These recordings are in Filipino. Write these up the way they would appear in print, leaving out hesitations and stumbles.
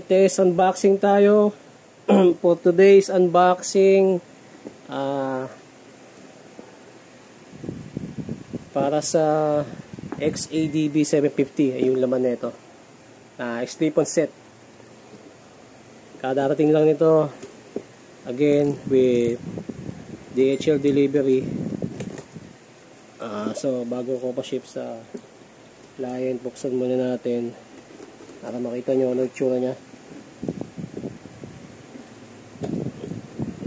test unboxing tayo. For today's unboxing, para sa X-ADV750 ay yung laman nito. Slip-on set. Kadarating lang nito. Again, with DHL delivery. So, bago ko pa-ship sa client, buksan muna natin para makita nyo ano yung tsura nya.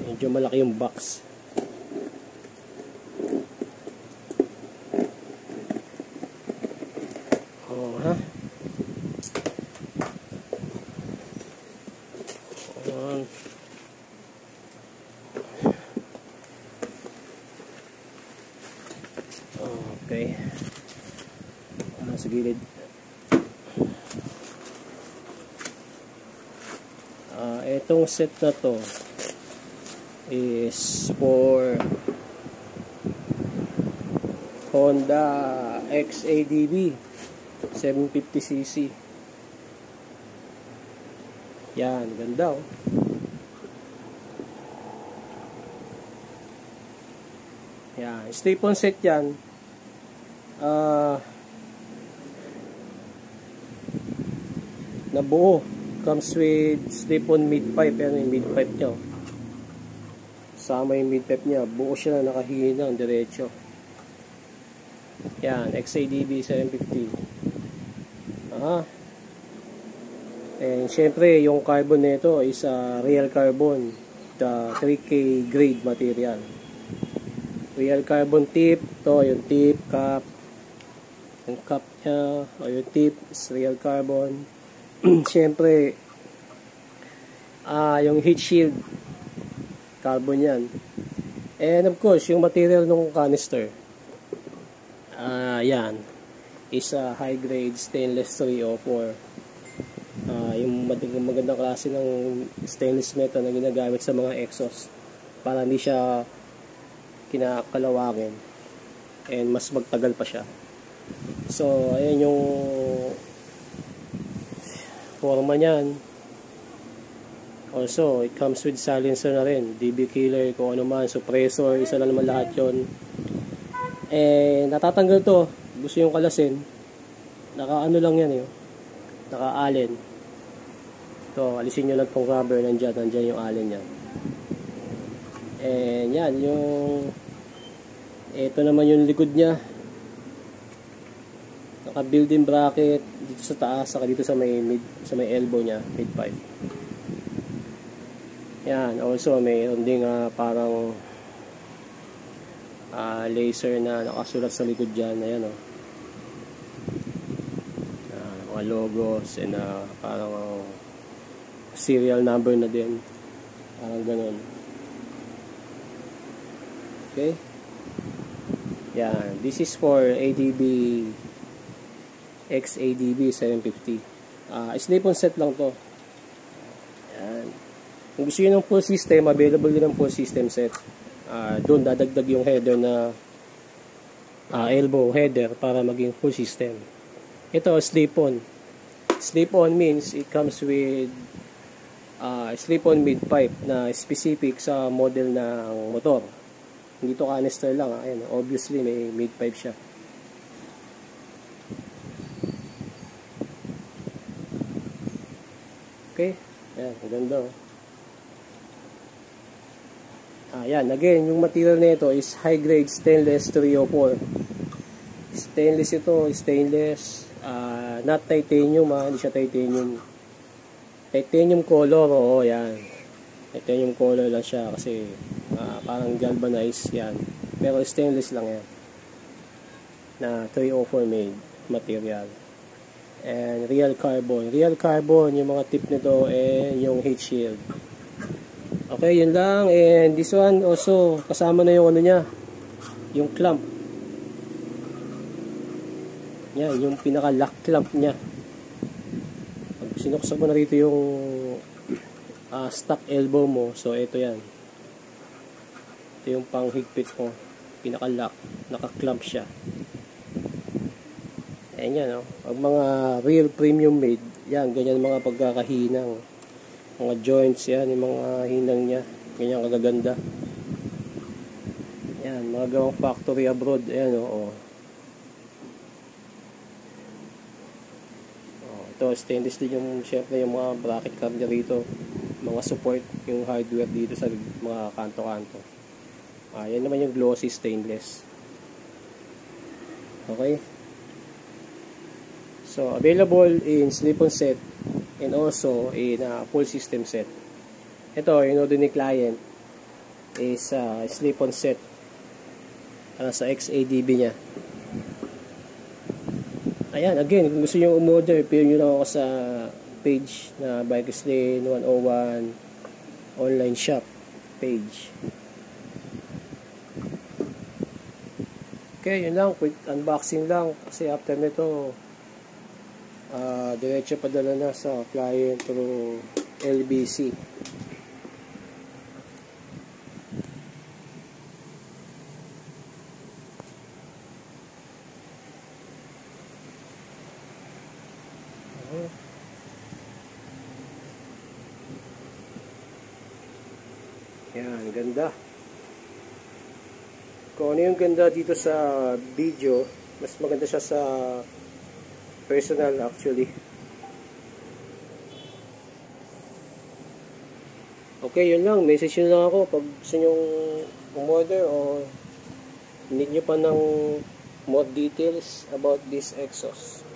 Medyo malaki yung box. Oh, ha? Okay. Sa gilid. Itong set na to is for Honda X-ADV 750cc. Yan, ganda oh. Yan, slip-on set yan. Nabuo. Comes with slip-on mid-pipe. Yan yung mid-pipe nya. Sama yung mid-pipe nya. Buo siya na nakahinang diretso. Yan, X-ADV750. And syempre, yung carbon nito is real carbon. The 3K grade material. Real carbon tip. Ito, yung tip, cap. Yung cap nya, o yung tip is real carbon. Siyempre, yung heat shield, carbon yan. And of course, yung material ng canister, yan, is high grade stainless 304. Yung magandang klase ng stainless metal na ginagamit sa mga exhaust para hindi siya kinakalawangin and mas magtagal pa siya. So, ayan yung forma niyan. Also, it comes with silencer na rin, DB killer, kung ano man, suppressor, isa na naman lahat yon. Natatanggal to, gusto yung kalasin, naka-ano lang yan, naka-allen. To, alisin nyo lang tong rubber, nandyan yung allen yan. And yan, ito naman yung likod nya. Naka-built-in bracket dito sa taas, saka dito sa may elbow nya, mid-pipe. Yan, also mayroon ding parang laser na nakasulat sa likod dyan. Ayan mga logos and parang serial number na din. Parang ganun. Okay? Yan, this is for X-ADV750. Slip-on set lang to. Yan. Kung gusto nyo ng full system, available din ang full system set. Doon dadagdag yung header na elbow header para maging full system. Ito, slip-on. Slip-on means it comes with slip-on mid-pipe na specific sa model ng motor. Hindi to canister lang. Ayan, obviously may mid-pipe siya. Okay? Ayan, maganda oh. Yan, again, yung material nito is high grade stainless 304. Stainless ito, stainless, not titanium, hindi siya titanium. Titanium color, oo, yan. Titanium color lang siya kasi parang galvanized yan. Pero stainless lang yan. Na 304 made material. And real carbon. Real carbon, yung mga tip nito, yung heat shield. Okay, yun lang. And this one also, kasama na yung ano niya, yung clamp. Yan, yung pinaka-lock clamp niya. Pag sinuksan mo na rito yung stock elbow mo, so ito yan. Ito yung panghigpit mo. Pinaka-lock. Naka-clamp siya. Ayan yan, oh. Pag mga real premium made, yan, ganyan mga pagkakahinang. Mga joints yan, yung mga hinang niya. Ganyan kagaganda. Yan, mga gawang factory abroad. Ayan, oo. Ito, stainless din yung, syempre, yung mga bracket card niya rito. Mga support, yung hardware dito sa mga kanto-kanto. Yan naman yung glossy stainless. Okay. So, available in slip-on set and also in full system set. Ito, yung order ni client is slip-on set sa X-ADV niya. Ayan, again, kung gusto nyo umorder, PM nyo lang ako sa page na Bikers Lane 101 online shop page. Okay, yun lang, quick unboxing lang kasi after nito diretso padala na sa client through LBC. Yan, ganda. Kung ano yung ganda dito sa video, mas maganda siya sa personal actually. Okay, yun lang. Message nyo lang ako pag gusto nyo umorder o need nyo pa ng more details about this exhaust.